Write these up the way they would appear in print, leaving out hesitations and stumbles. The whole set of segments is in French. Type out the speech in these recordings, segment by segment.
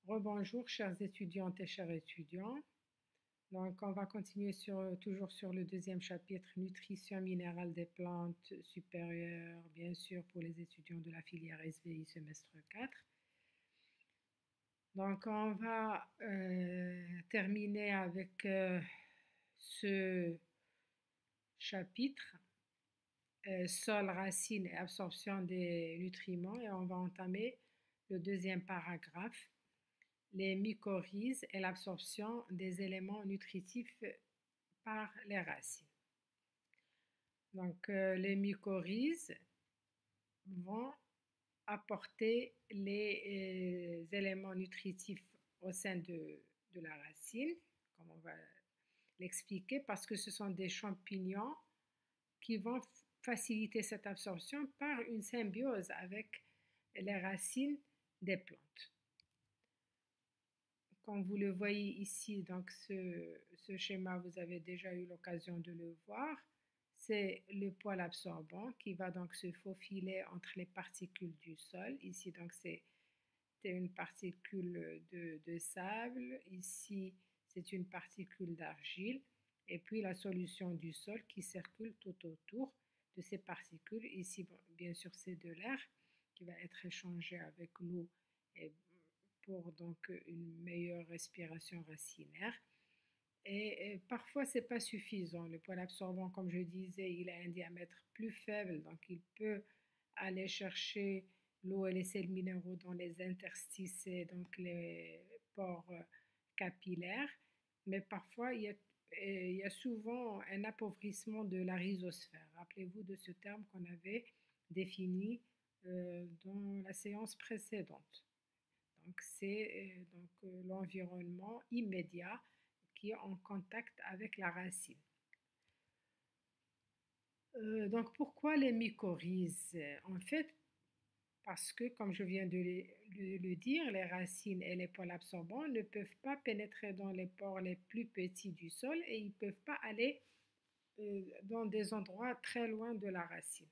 Rebonjour, chères étudiantes et chers étudiants. Donc, on va continuer toujours sur le deuxième chapitre, nutrition minérale des plantes supérieures, bien sûr, pour les étudiants de la filière SVI semestre 4. Donc, on va terminer avec ce chapitre, sol, racines et absorption des nutriments, et on va entamer le deuxième paragraphe, les mycorhizes et l'absorption des éléments nutritifs par les racines. Donc, les mycorhizes vont apporter les éléments nutritifs au sein de la racine, comme on va l'expliquer, parce que ce sont des champignons qui vont faciliter cette absorption par une symbiose avec les racines des plantes. Comme vous le voyez ici, donc ce schéma, vous avez déjà eu l'occasion de le voir. C'est le poil absorbant qui va donc se faufiler entre les particules du sol. Ici, donc, c'est une particule de sable. Ici, c'est une particule d'argile. Et puis, la solution du sol qui circule tout autour de ces particules. Ici, bien sûr, c'est de l'air qui va être échangé avec l'eau et pour donc une meilleure respiration racinaire. Et parfois, ce n'est pas suffisant. Le poil absorbant, comme je disais, il a un diamètre plus faible, donc il peut aller chercher l'eau et les sels minéraux dans les interstices et donc les pores capillaires. Mais parfois, il y a souvent un appauvrissement de la rhizosphère. Rappelez-vous de ce terme qu'on avait défini dans la séance précédente. Donc, c'est l'environnement immédiat qui est en contact avec la racine. Donc, pourquoi les mycorhizes? En fait, parce que, comme je viens de le dire, les racines et les poils absorbants ne peuvent pas pénétrer dans les pores les plus petits du sol et ils ne peuvent pas aller dans des endroits très loin de la racine.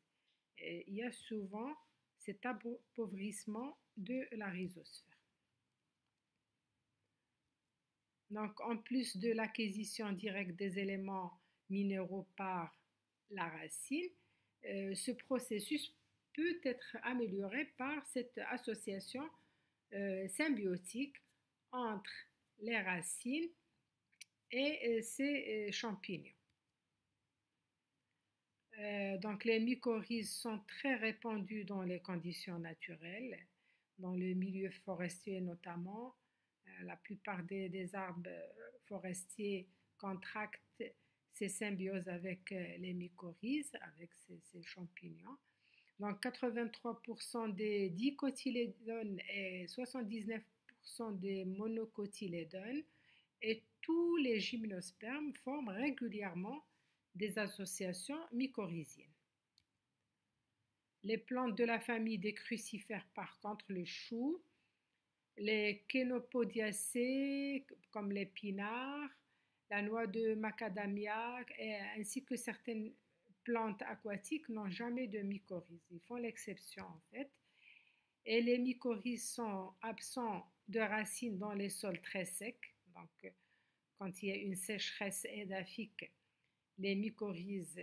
Et il y a souvent cet appauvrissement de la rhizosphère. Donc, en plus de l'acquisition directe des éléments minéraux par la racine, ce processus peut être amélioré par cette association symbiotique entre les racines et ces champignons. Donc, les mycorhizes sont très répandus dans les conditions naturelles, dans le milieu forestier notamment. La plupart des arbres forestiers contractent ces symbioses avec les mycorhizes, avec ces champignons. Donc 83% des dicotylédones et 79% des monocotylédones et tous les gymnospermes forment régulièrement des associations mycorhiziennes. Les plantes de la famille des crucifères, par contre, le chou, les chénopodiacées comme l'épinard, la noix de macadamia ainsi que certaines plantes aquatiques n'ont jamais de mycorhizes. Ils font l'exception en fait. Et les mycorhizes sont absents de racines dans les sols très secs. Donc, quand il y a une sécheresse édaphique, les mycorhizes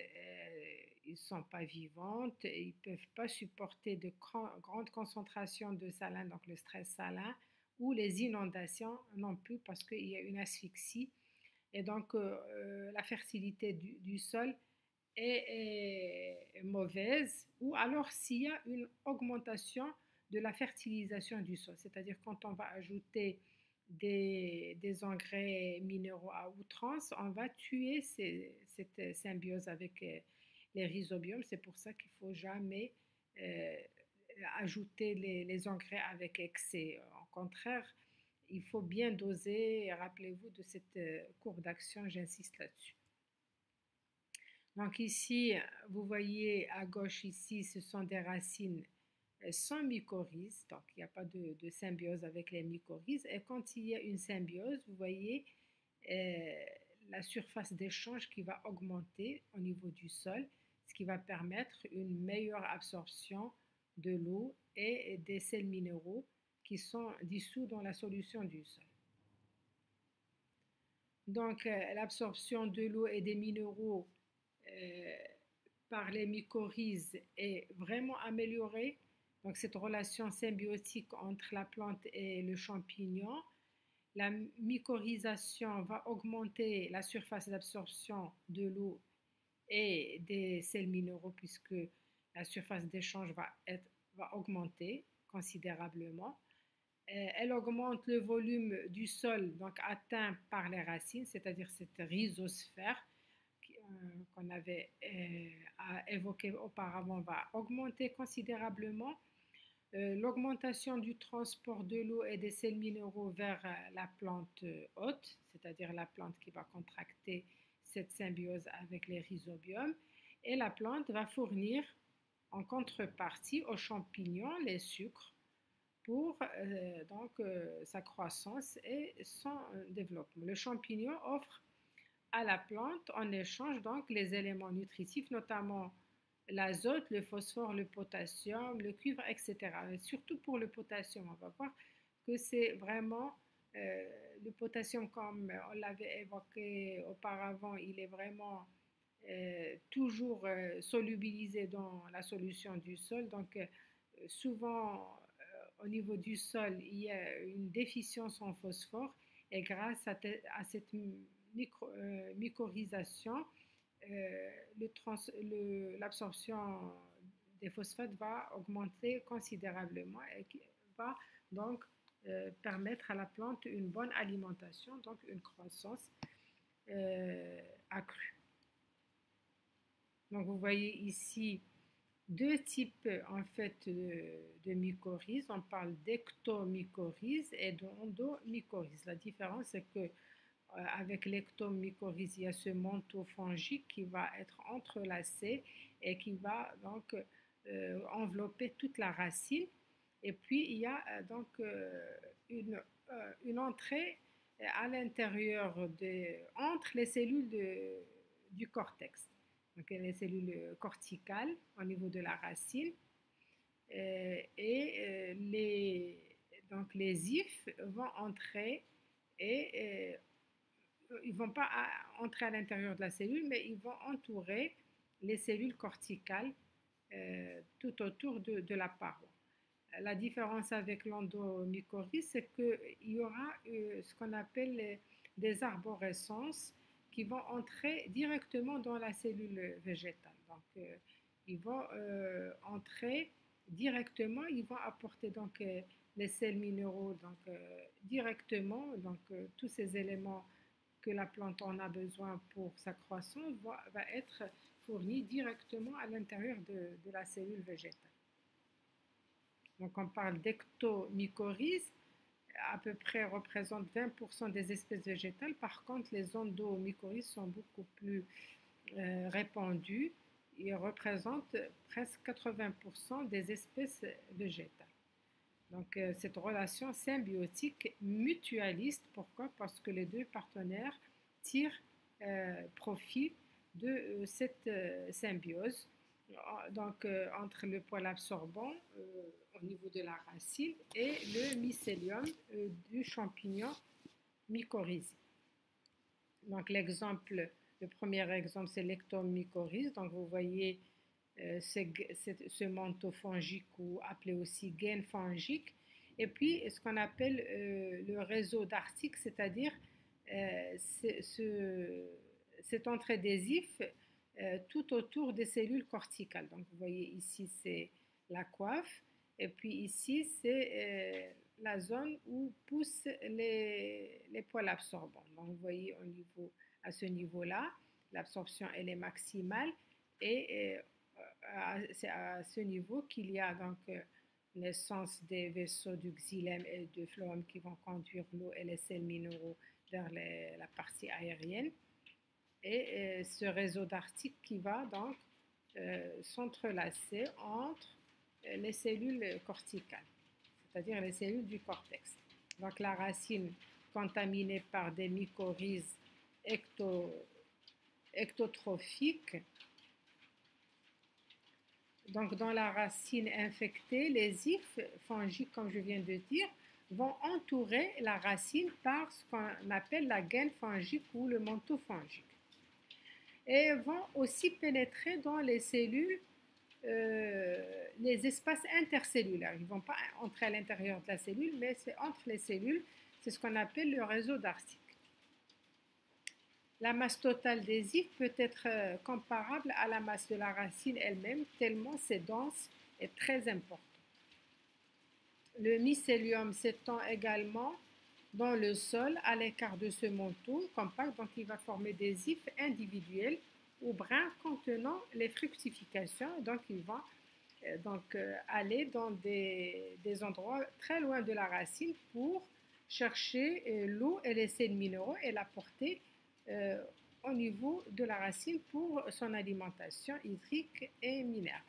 ils ne sont pas vivantes, ils ne peuvent pas supporter de grandes concentrations de salin, donc le stress salin, ou les inondations non plus parce qu'il y a une asphyxie. Et donc, la fertilité du sol est mauvaise, ou alors s'il y a une augmentation de la fertilisation du sol, c'est-à-dire quand on va ajouter des engrais minéraux à outrance, on va tuer cette symbiose avec les rhizobiomes. C'est pour ça qu'il ne faut jamais ajouter les engrais avec excès. Au contraire, il faut bien doser. Rappelez-vous de cette courbe d'action, j'insiste là-dessus. Donc ici, vous voyez à gauche ici, ce sont des racines sans mycorhizes, donc il n'y a pas de symbiose avec les mycorhizes. Et quand il y a une symbiose, vous voyez la surface d'échange qui va augmenter au niveau du sol, ce qui va permettre une meilleure absorption de l'eau et des sels minéraux qui sont dissous dans la solution du sol. Donc, l'absorption de l'eau et des minéraux par les mycorhizes est vraiment améliorée. Donc, cette relation symbiotique entre la plante et le champignon, la mycorhization va augmenter la surface d'absorption de l'eau et des sels minéraux puisque la surface d'échange va augmenter considérablement. Elle augmente le volume du sol donc atteint par les racines, c'est-à-dire cette rhizosphère qu'on avait évoquée auparavant va augmenter considérablement. L'augmentation du transport de l'eau et des sels minéraux vers la plante hôte, c'est-à-dire la plante qui va contracter cette symbiose avec les rhizobiomes, et la plante va fournir en contrepartie aux champignons les sucres pour sa croissance et son développement. Le champignon offre à la plante en échange donc les éléments nutritifs, notamment l'azote, le phosphore, le potassium, le cuivre, etc. Et surtout pour le potassium, on va voir que c'est vraiment le potassium, comme on l'avait évoqué auparavant, il est vraiment toujours solubilisé dans la solution du sol. Donc, souvent, au niveau du sol, il y a une déficience en phosphore et grâce à cette mycorhization, l'absorption des phosphates va augmenter considérablement et qui va donc permettre à la plante une bonne alimentation, donc une croissance accrue. Donc vous voyez ici deux types en fait de mycorhizes. On parle d'ectomycorhizes et d'endomycorhizes. La différence c'est que avec l'ectomycorhize, il y a ce manteau fongique qui va être entrelacé et qui va donc envelopper toute la racine. Et puis il y a donc une entrée à l'intérieur entre les cellules du cortex. Donc les cellules corticales au niveau de la racine donc les ifs vont entrer et ils ne vont pas entrer à l'intérieur de la cellule, mais ils vont entourer les cellules corticales tout autour de la paroi. La différence avec l'endomycorhize, c'est qu'il y aura ce qu'on appelle des arborescences qui vont entrer directement dans la cellule végétale. Donc, ils vont entrer directement, ils vont apporter donc les sels minéraux donc, directement, donc tous ces éléments que la plante en a besoin pour sa croissance va être fourni directement à l'intérieur de la cellule végétale. Donc on parle d'ectomycorhize, à peu près représente 20% des espèces végétales. Par contre, les endomycorhizes sont beaucoup plus répandues. Ils représentent presque 80% des espèces végétales. Donc cette relation symbiotique mutualiste, pourquoi? Parce que les deux partenaires tirent profit de cette symbiose donc, entre le poil absorbant au niveau de la racine et le mycélium du champignon mycorhize. Donc le premier exemple, c'est l'ectomycorhize. Donc vous voyez ce manteau fongique ou appelé aussi gaine fongique. Et puis ce qu'on appelle le réseau d'articles, c'est-à-dire cette entrée des ifs tout autour des cellules corticales. Donc vous voyez ici c'est la coiffe et puis ici c'est la zone où poussent les poils absorbants. Donc vous voyez à ce niveau-là, l'absorption elle est maximale et c'est à ce niveau qu'il y a donc naissance des vaisseaux du xylème et du phloème qui vont conduire l'eau et les sels minéraux vers la partie aérienne. Et ce réseau d'articles qui va donc s'entrelacer entre les cellules corticales, c'est-à-dire les cellules du cortex. Donc la racine contaminée par des mycorhizes ectotrophiques Donc, dans la racine infectée, les ifs fongiques, comme je viens de dire, vont entourer la racine par ce qu'on appelle la gaine fongique ou le manteau fongique. Et vont aussi pénétrer dans les cellules, les espaces intercellulaires. Ils ne vont pas entrer à l'intérieur de la cellule, mais c'est entre les cellules. C'est ce qu'on appelle le réseau Darcy. La masse totale des ifs peut être comparable à la masse de la racine elle-même, tellement c'est dense et très important. Le mycélium s'étend également dans le sol à l'écart de ce manteau compact, donc il va former des ifs individuels ou brins contenant les fructifications. Donc il va aller dans des endroits très loin de la racine pour chercher l'eau et les sels minéraux et l'apporter au niveau de la racine pour son alimentation hydrique et minérale.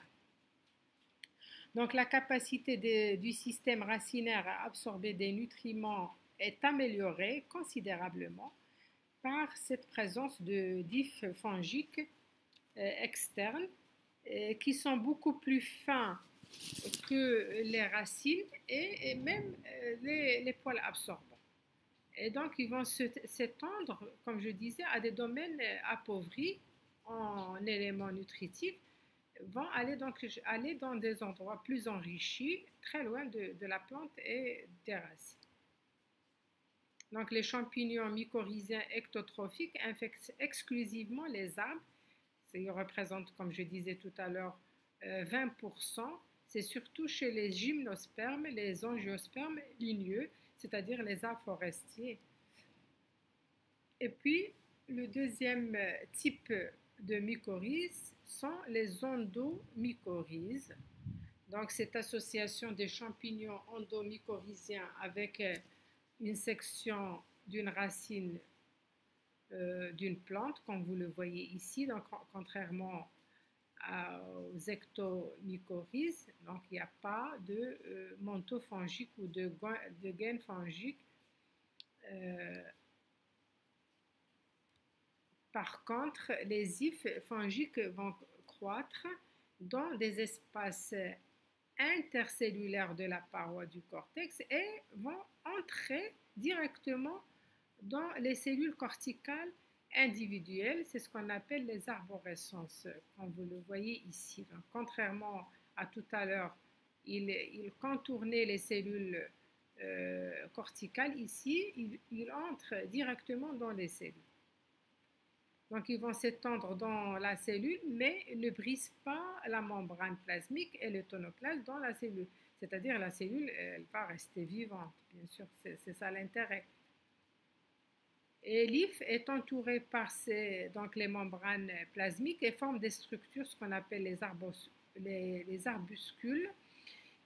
Donc la capacité du système racinaire à absorber des nutriments est améliorée considérablement par cette présence de diffs fongiques externes qui sont beaucoup plus fins que les racines et même les poils absorbants. Et donc, ils vont s'étendre, comme je disais, à des domaines appauvris en éléments nutritifs, vont aller dans des endroits plus enrichis, très loin de la plante et des racines. Donc, les champignons mycorhiziens ectotrophiques infectent exclusivement les arbres. Ils représentent, comme je disais tout à l'heure, 20%. C'est surtout chez les gymnospermes, les angiospermes ligneux, c'est-à-dire les arbres forestiers. Et puis, le deuxième type de mycorhizes sont les endomycorhizes. Donc, cette association des champignons endomycorhiziens avec une section d'une racine d'une plante, comme vous le voyez ici, donc contrairement aux ectomycorhizes, donc il n'y a pas de manteau fongique ou de gaine fongique. Par contre, les ifs fongiques vont croître dans des espaces intercellulaires de la paroi du cortex et vont entrer directement dans les cellules corticales individuelles. C'est ce qu'on appelle les arborescences, comme vous le voyez ici. Donc, contrairement à tout à l'heure, il contournait les cellules corticales. Ici, il entre directement dans les cellules. Donc, ils vont s'étendre dans la cellule, mais ne brisent pas la membrane plasmique et le tonoplasme dans la cellule. C'est-à-dire, la cellule, elle va rester vivante, bien sûr, c'est ça l'intérêt. Et l'if est entouré par donc les membranes plasmiques et forme des structures, ce qu'on appelle les arbuscules,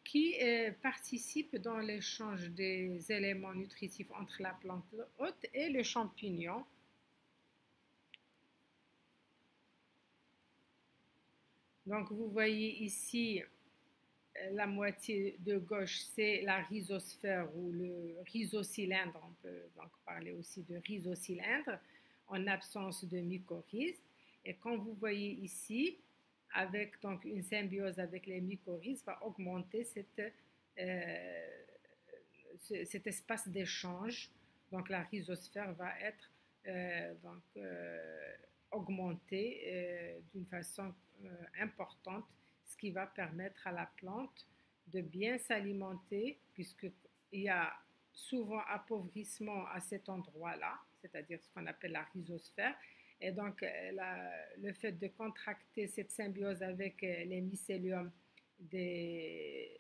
qui participent dans l'échange des éléments nutritifs entre la plante hôte et le champignon. Donc, vous voyez ici, la moitié de gauche, c'est la rhizosphère ou le rhizocylindre. On peut donc parler aussi de rhizocylindre en absence de mycorhizes. Et comme vous voyez ici, avec donc une symbiose avec les mycorhizes, va augmenter cet espace d'échange. Donc, la rhizosphère va être augmentée d'une façon importante, ce qui va permettre à la plante de bien s'alimenter, puisqu'il y a souvent appauvrissement à cet endroit-là, c'est-à-dire ce qu'on appelle la rhizosphère. Et donc, le fait de contracter cette symbiose avec les mycéliums des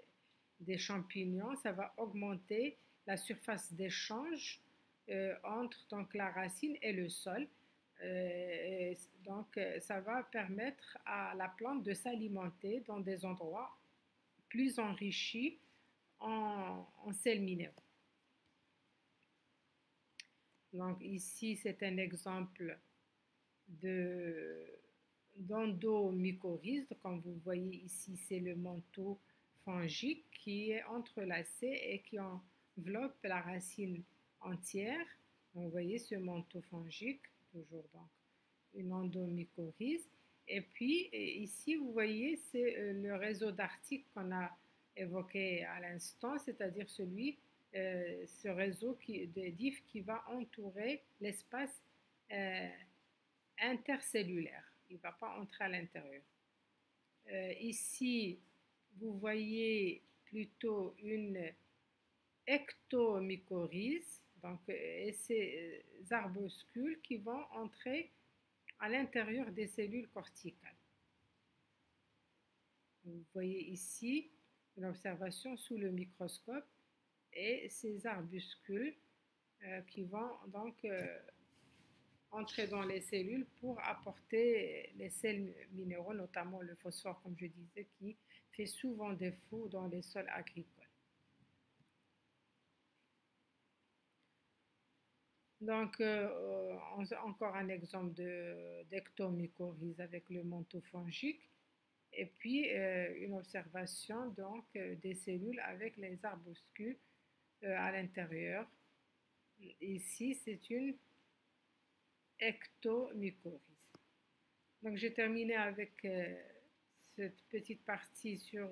champignons, ça va augmenter la surface d'échange entre donc, la racine et le sol. Donc, ça va permettre à la plante de s'alimenter dans des endroits plus enrichis en sels minéraux. Donc, ici, c'est un exemple d'endomycorhize. Comme vous voyez ici, c'est le manteau fongique qui est entrelacé et qui enveloppe la racine entière. Donc, vous voyez ce manteau fongique, toujours donc une endomycorhize. Et puis ici, vous voyez, c'est le réseau d'articles qu'on a évoqué à l'instant, c'est-à-dire ce réseau de diff qui va entourer l'espace euh, intercellulaire. Il ne va pas entrer à l'intérieur. Ici, vous voyez plutôt une ectomycorhize, donc, et ces arbuscules qui vont entrer à l'intérieur des cellules corticales. Vous voyez ici une observation sous le microscope et ces arbuscules qui vont donc entrer dans les cellules pour apporter les sels minéraux, notamment le phosphore, comme je disais, qui fait souvent défaut dans les sols agricoles. Donc, encore un exemple d'ectomycorhize avec le manteau fongique. Et puis, une observation donc, des cellules avec les arbuscules à l'intérieur. Ici, c'est une ectomycorhize. Donc, j'ai terminé avec cette petite partie sur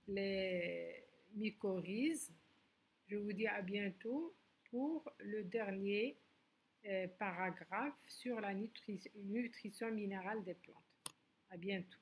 les mycorhizes. Je vous dis à bientôt pour le dernier paragraphe sur la nutrition minérale des plantes. À bientôt.